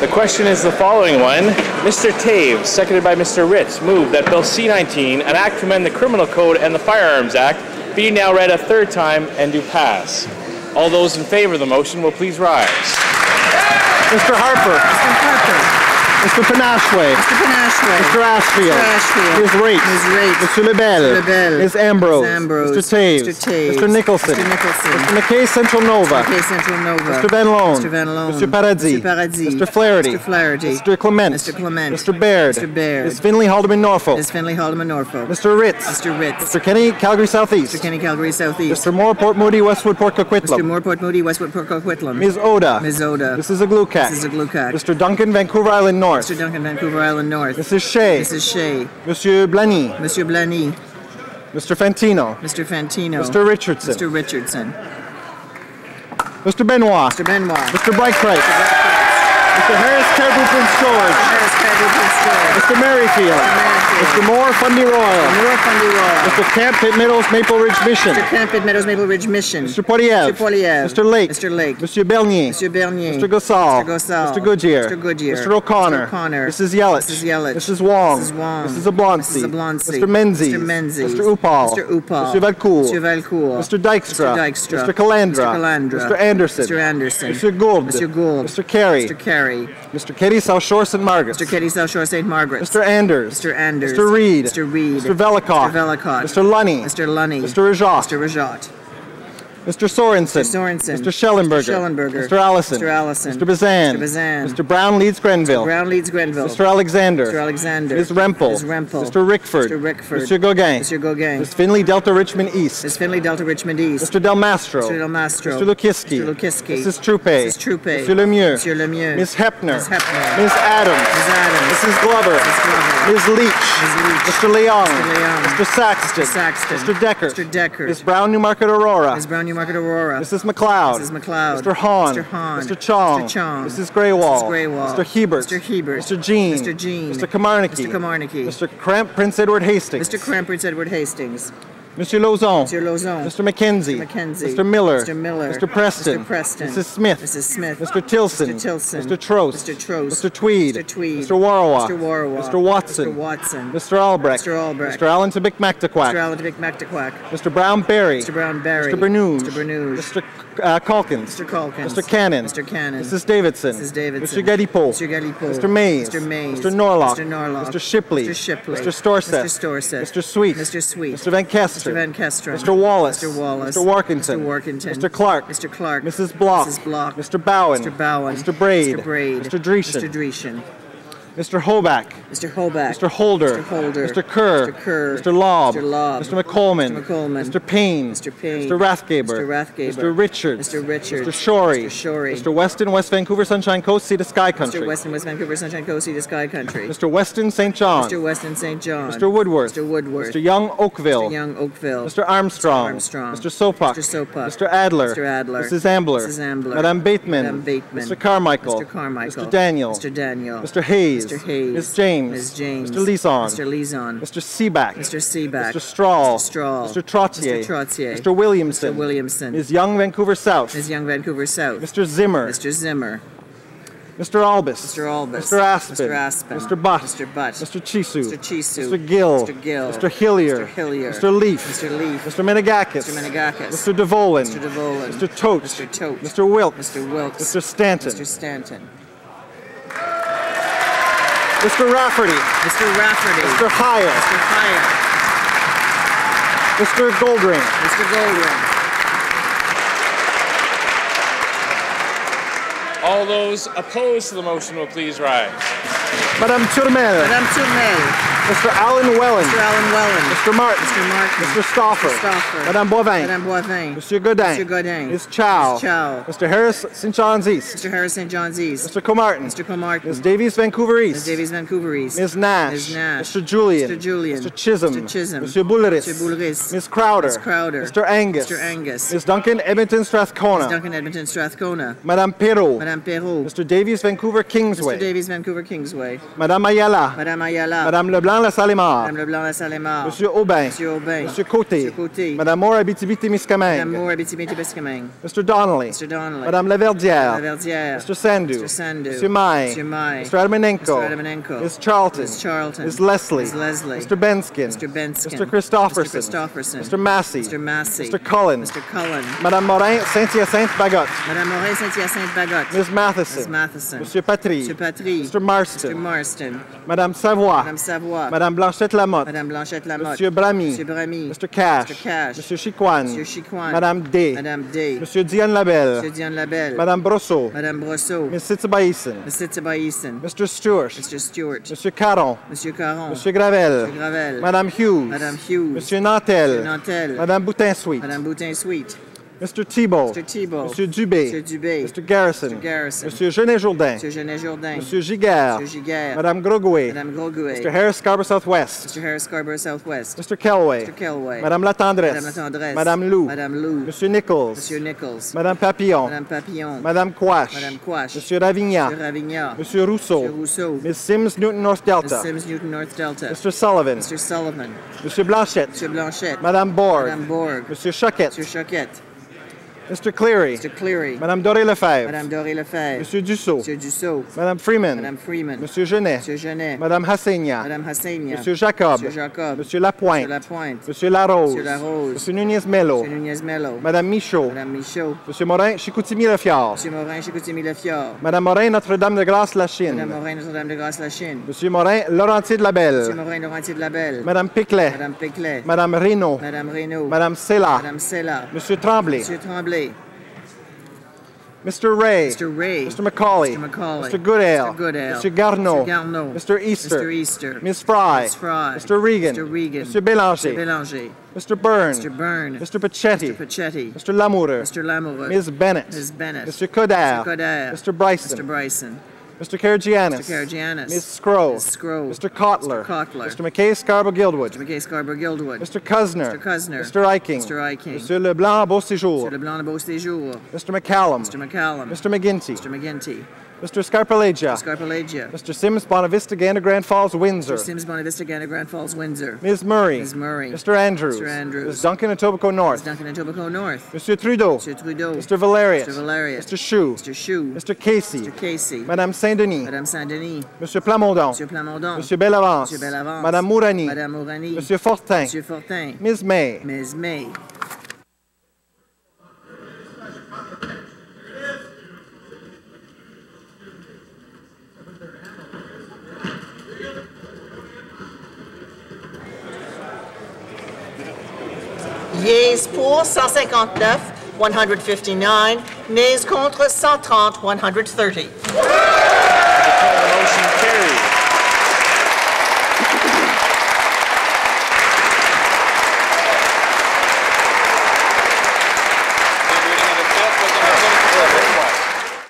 question is the following one. Mr. Taves, seconded by Mr. Ritz, move that Bill C-19, an act to amend the Criminal Code and the Firearms Act, be now read a third time and do pass. All those in favor of the motion will please rise. Mr. Harper. Mr. Harper. Mr. Panashway. Mr. Panashway. Mr. Ashfield. Mr. Ashfield. Ms. Raitt. Ms. Raitt. Mr. Lebel. Mr. Lebel. Ms. Ambrose. Ms. Ambrose. Mr. Taves. Mr. Taves. Mr. Nicholson. Mr. Nicholson. Mr. McKay Central Nova. McKay Central Nova. Mr. Van Loan. Mr. Van Loan. Mr. Paradis. Mr. Paradis. Mr. Flaherty. Mr. Flaherty. Mr. Clement. Mr. Clement. Mr. Baird. Mr. Baird. Ms. Finley Haldeman Norfolk. Ms. Finley Haldeman Norfolk. Mr. Ritz. Mr. Ritz. Mr. Kenny Calgary Southeast. Mr. Kenny Calgary Southeast. Mr. Moore Port Moody Westwood Port Coquitlam. Mr. Moore Port Moody Westwood Port Coquitlam. Ms. Oda. Ms. Oda. Mrs. Aglukat. Mrs. Aglukat. Mr. Duncan Vancouver Island North. Mr. Duncan Vancouver Island North. Mrs. Shea. Mrs. Shea. Monsieur Blany. Monsieur Blany. Mr. Fantino. Mr. Fantino. Mr. Richardson. Mr. Richardson. Mr. Benoit. Mr. Benoit. Mr. Bryce. Mr. Harris Caribou Prince George. Harris Caribou Prince George. Mr. Merrifield. Mr. Moore Fundy Royal. Moore Fundy Royal. Mr. Camp Pitt Meadows Maple Ridge Mission. Mr. Camp Pitt Meadows Maple Ridge Mission. Mr. Poiliev. Mr. Poiliev. Mr. Lake. Mr. Lake. Monsieur Bernier. Monsieur Bernier. Mr. Gossal. Mr. Gossal. Mr. Goodyear. Mr. Goodyear. Mr. O'Connor. Mr. O'Connor. Mrs. Yelich. Mrs. Yelich. Mrs. Wong. Mrs. Wong. Mrs. Oblonsky. Mrs. Oblonsky. Mr. Menzies. Mr. Menzies. Mr. Upal. Mr. Upal. Mr. Valcourt. Mr. Valcourt. Mr. Dykstra. Mr. Dykstra. Mr. Calandra. Mr. Calandra. Mr. Anderson. Mr. Anderson. Mr. Gould. Mr. Gould. Mr. Carey. Mr. Carey. Mr. Keddy South Shore St. Margaret's. Mr. Keddy South Shore St. Margaret's. Mr. Anders. Mr. Anders. Mr. Reed. Mr. Reed. Mr. Velikot. Mr. Velikot. Mr. Lunny. Mr. Lunny. Mr. Rajat. Mr. Rajat. Mr. Sorensen. Mr. Sorensen. Mr. Schellenberger. Mr. Schellenberger. Mr. Allison. Mr. Allison. Mr. Bazan. Mr. Bazan. Mr. Brown Leeds Grenville. Mr. Brown Leeds Grenville. Mr. Alexander. Mr. Alexander. Ms. Rempel. Ms. Rempel. Mr. Rickford. Mr. Rickford. Mr. Gauguin. Mr. Gauguin. Ms. Finley Delta Richmond East. Ms. Finley Delta Richmond East. Mr. Del Mastro. Mr. Del Mastro. Mr. Lukiski. Mr. Lukiski. Mrs. Troupe. Mrs. Troupe. Mr. Lemieux. Mr. Lemieux. Ms. Hepner. Ms. Hepner. Ms. Adams. Ms. Adams. Mrs. Glover. Ms. Glover. Ms. Leach. Ms. Leach. Mr. Leong. Mr. Leong. Mr. Saxton. Mr. Saxton. Mr. Decker. Mr. Decker. Ms. Brown Newmarket Aurora. Ms. Brown Newmarket Aurora. Mrs. McLeod. Mrs. McLeod. Mr. Hahn. Mr. Hahn. Mr. Chong. Mr. Chong. Mrs. Greywall. Mrs. Greywall. Mr. Hebert. Mr. Hebert. Mr. Jean. Mr. Jean. Mr. Kamarnicki. Mr. Kamarnicki. Mr. Cramp Prince Edward Hastings. Mr. Cramp Prince Edward Hastings. Mr. Lozon. Mr. Lozon. Mr. McKenzie. Mr. McKenzie. Mr. Miller. Mr. Miller. Mr. Preston. Mr. Preston. Mrs. Smith. Mrs. Smith. Mr. Tilson. Mr. Tilson. Mr. Trost. Mr. Trost. Mr. Tweed. Mr. Tweed. Mr. Warwa. Mr. Warwa. Mr. Watson. Mr. Watson. Mr. Albrecht. Mr. Albrecht. Mr. Allen to Mactaquack. Mr. Allen to Mactaquack. Mr. Brown Berry. Mr. Brown Berry. Mr. Bernouge. Mr. Bernouge. Mr. Calkins. Mr. Calkins. Mr. Cannon. Mr. Cannon. Mrs. Davidson. Mrs. Davidson. Mr. Galipo. Mr. Galipo. Mr. Mays. Mr. Mays. Mr. Norlock. Mr. Norlock. Mr. Shipley. Mr. Shipley. Mr. Storseth. Mr. Storseth. Mr. Sweet. Mr. Sweet. Mr. Van Kester. Mr. Van Kesteren. Mr. Wallace. Mr. Wallace. Mr. Warkington. Mr. Warkington. Mr. Clark. Mr. Clark. Mrs. Block. Mrs. Block. Mr. Bowen. Mr. Bowen. Mr. Braid. Mr. Braid. Mr. Dreeshen. Mr. Dreeshen. Mr. Hoback. Mr. Hoback. Mr. Holder. Mr. Holder. Mr. Kerr. Mr. Kerr. Mr. Lobb. Mr. Lobb. Mr. McColman. Mr. McColman. Mr. Payne. Mr. Payne. Mr. Rathgaber. Mr. Rathgaber. Mr. Richards. Mr. Richards. Mr. Shorey. Mr. Shorey. Mr. Weston, West Vancouver, Sunshine Coast, Sea to Sky Country. Mr. Weston, West Vancouver, Sunshine Coast, Sea to Sky Country. Mr. Weston, St. John. Mr. Weston, St. John. Mr. Woodworth. Mr. Woodworth. Mr. Young, Oakville. Mr. Young, Oakville. Mr. Armstrong. Mr. Armstrong. Mr. Sopak. Mr. Sopak. Mr. Adler. Mr. Adler. Mrs. Ambler. Mrs. Ambler. Madame Bateman. Madame Bateman. Mr. Carmichael. Mr. Carmichael. Mr. Daniel. Mr. Daniel. Mr. Hayes. Mr. Hayes. Ms. James. Ms. James. Mr. Leeson. Mr. Leeson. Mr. Seaback. Mr. Seaback. Mr. Strahl. Mr. Strahl. Mr. Trottier. Mr. Trottier. Mr. Williamson. Mr. Williamson. Ms. Young, Vancouver South. Ms. Young, Vancouver South. Mr. Zimmer. Mr. Zimmer. Mr. Albus. Mr. Albus. Mr. Aspen. Mr. Aspen. Mr. Butt. Mr. Butt. Mr. Chisu. Mr. Chisu. Mr. Gill. Mr. Gill. Mr. Hillier. Mr. Hillier. Mr. Leaf. Mr. Leaf. Mr. Menegakis. Mr. Menegakis. Mr. DeVolin. Mr. DeVolin. Mr. Tote. Mr. Tote. Mr. Wilkes. Mr. Wilkes. Mr. Stanton. Mr. Stanton. Mr. Rafferty. Mr. Rafferty. Mr. Hyatt. Mr. Hyatt. Mr. Goldring. Mr. Goldring. All those opposed to the motion will please rise. Madame Turmel. Madame Turmel. Mr. Alan Wellen. Mr. Alan Wellen. Mr. Martin. Mr. Martin. Mr. Stauffer. Mr. Stauffer. Madame Boivin. Madame Boivin. Monsieur Godin. Monsieur Godin. Ms. Chow. Ms. Chow. Mr. Harris, St. John's East. Mr. Harris, St. John's East. Mr. Comartin. Mr. Comartin. Ms. Davies, Vancouver East. Ms. Davies, Vancouver East. Ms. Nash. Ms. Nash. Mr. Julian. Mr. Julian. Mr. Chisholm. Mr. Chisholm. Monsieur Bulleris. Mr. Bulleris. Ms. Crowder. Ms. Crowder. Mr. Angus. Mr. Angus. Ms. Duncan, Edmonton, Strathcona. Ms. Duncan, Edmonton, Strathcona. Madame Perrault. Madame Perrault. Mr. Davies, Vancouver Kingsway. Mr. Davies, Vancouver Kingsway. Madame Ayala. Madame Ayala. Madame Leblanc, Leblanc-Lassalle-Aymar. Madame Leblanc-Lassalle-Aymar. Monsieur Aubin. Monsieur Aubin. Monsieur Côté. Monsieur Côté. Madame Moore, Abitibi-Témiscamingue. Madame Moore, Abitibi-Témiscamingue. Mr. Donnelly. Mr. Donnelly. Madame Laverdière. Laverdière. Mr. Sandu. Mr. Sandu. Monsieur Mai. Monsieur Mai. Mr. Adamenenko. Mr. Adamenenko. Ms. Charlton. Ms. Charlton. Ms. Leslie. Ms. Leslie. Mr. Benskin. Mr. Benskin. Mr. Christofferson. Mr. Christofferson. Mr. Massey. Mr. Massey. Mr. Cullen. Mr. Cullen. Madame Morin, Saint-Hyacinthe-Bagotte. Madame Morin, Saint-Hyacinthe-Bagotte. Ms. Matheson. Ms. Matheson. Monsieur Patry. Monsieur Patry. Mr. Marston. Mr. Marston. Madame Savoie. Madame Savoie. Madame Blanchette-Lamotte. Madame Blanchette-Lamotte. Monsieur Bramy. Monsieur Bramy. Mr. Cash. Mr. Cash. Monsieur Chicoine. Monsieur Chicoine. Madame Day. Madame Day. Monsieur Diane Labelle. Monsieur Diane Labelle. Madame Brosseau. Madame Brosseau. Miss Sitzabaïsen. Ms. Sitzabaïsen. Mr. Stewart. Mr. Stewart. Monsieur Caron. Monsieur Caron. Monsieur Gravel. Monsieur Gravel. Madame Hughes. Madame Hughes. Monsieur Nantel. Monsieur Nantel. Madame Boutin-Sweet. Madame Boutin-Sweet. Mr. Thibault. Mr. Thibault. Monsieur Dubé. Monsieur Dubé. Mr. Garrison. Mr. Garrison. Monsieur Genet-Jourdain. Monsieur Genet-Jourdain. Monsieur Giguère. Monsieur Giguère. Madame Grogouet. Madame Grogouet. Mr. Harris Scarborough Southwest. Mr. Harris Scarborough Southwest. Mr. Kelway. Mr. Kelway. Madame Latendresse. Madame Latendresse. Madame Lou. Madame Lou. Monsieur Nichols. Monsieur Nichols. Madame Papillon. Madame Papillon. Madame Quash. Madame Quash. Monsieur Ravignac. Monsieur Ravignac. Monsieur Rousseau. Monsieur Rousseau. Miss Sims Newton North Delta. Ms. Sims Newton North Delta. Mr. Sullivan. Mr. Sullivan. Monsieur Blanchette. Monsieur Blanchette. Madame Borg. Madame Borg. Monsieur Choquette. Monsieur Choquette. Mr. Cleary. Mr. Cleary. Madame Doré-Lefebvre. Madame Doré-Lefebvre. Monsieur Dussault. Monsieur Dussault. Madame Freeman. Madame Freeman. Monsieur Genet. Monsieur Genet. Madame Hassegna. Madame Hassegna. Monsieur Jacob. Monsieur Jacob. Monsieur Lapointe. Monsieur Lapointe. Monsieur Larose. Monsieur Larose. Monsieur Nunez-Mello. Monsieur Nunez-Mello. Madame Michaud. Madame Michaud. Monsieur Morin, Chicoutimi-Le-Fjord. Monsieur Morin, Chicoutimi-Le-Fjord. Madame Morin, Notre-Dame-de-Grâce-la-Chine. Madame Morin, Notre-Dame-de-Grâce-la-Chine. Monsieur Morin, Laurentier-de-la-Belle. Monsieur Morin, Laurentier-de-la-Belle. Madame Piclet. Madame Peclet. Madame Reynaud. Madame Reynaud. Madame Sella. Madame Sella. Monsieur Tremblay. Monsieur Tremblay. Mr. Ray. Mr. Ray. Mr. Macaulay. Mr. Macaulay. Mr. Goodale. Mr. Goodale. Mr. Garneau. Mr. Garneau. Mr. Easter. Mr. Easter. Miss Fry. Miss Fry. Mr. Regan. Mr. Regan. Mr. Bélanger. Mr. Bélanger. Mr. Byrne. Mr. Byrne. Mr. Pachetti. Mr. Pachetti. Mr. Lamoureux. Mr. Lamoureux. Ms. Bennett. Ms. Bennett. Mr. Coderre. Mr. Coderre. Mr. Bryson. Mr. Bryson. Mr. Karagianis. Mr. Karagianis. Ms. Scrow. Ms. Scrow. Mr. Kotler. Mr. Kotler. Mr. McKay Scarborough-Guildwood. Mr. McKay Scarborough-Guildwood. Mr. Cusner. Mr. Cusner. Mr. Eiking. Mr. Eiking. Monsieur Leblanc, Beau Séjour. Mr. Leblanc de Beau Séjour. Mr. McCallum. Mr. McCallum. Mr. McGinty. Mr. McGinty. Mr. Scarpalagia. Scarpalagia. Mr. Sims, Bonavista, Gander, Grand Falls, Windsor. Mr. Sims, Bonavista, Gander, Grand Falls, Windsor. Ms. Murray. Ms. Murray. Mr. Andrews. Mr. Andrews. Ms. Duncan, Etobicoke North. Ms. Duncan and Etobicoke North. Monsieur Trudeau. Monsieur Trudeau. Mr. Valerius. Mr. Valerius. Mr. Chou. Mr. Chou. Mr. Casey. Mr. Casey. Madame Saint-Denis. Madame Saint-Denis. Monsieur Plamondon. Monsieur Plamondon. Monsieur Bellavance. Monsieur Bellavance. Madame Mourani. Madame Mourani. Monsieur Fortin. Monsieur Fortin. Ms. May. Ms. May. Yeas pour 159, 159. Nays contre 130, 130. The motion carries.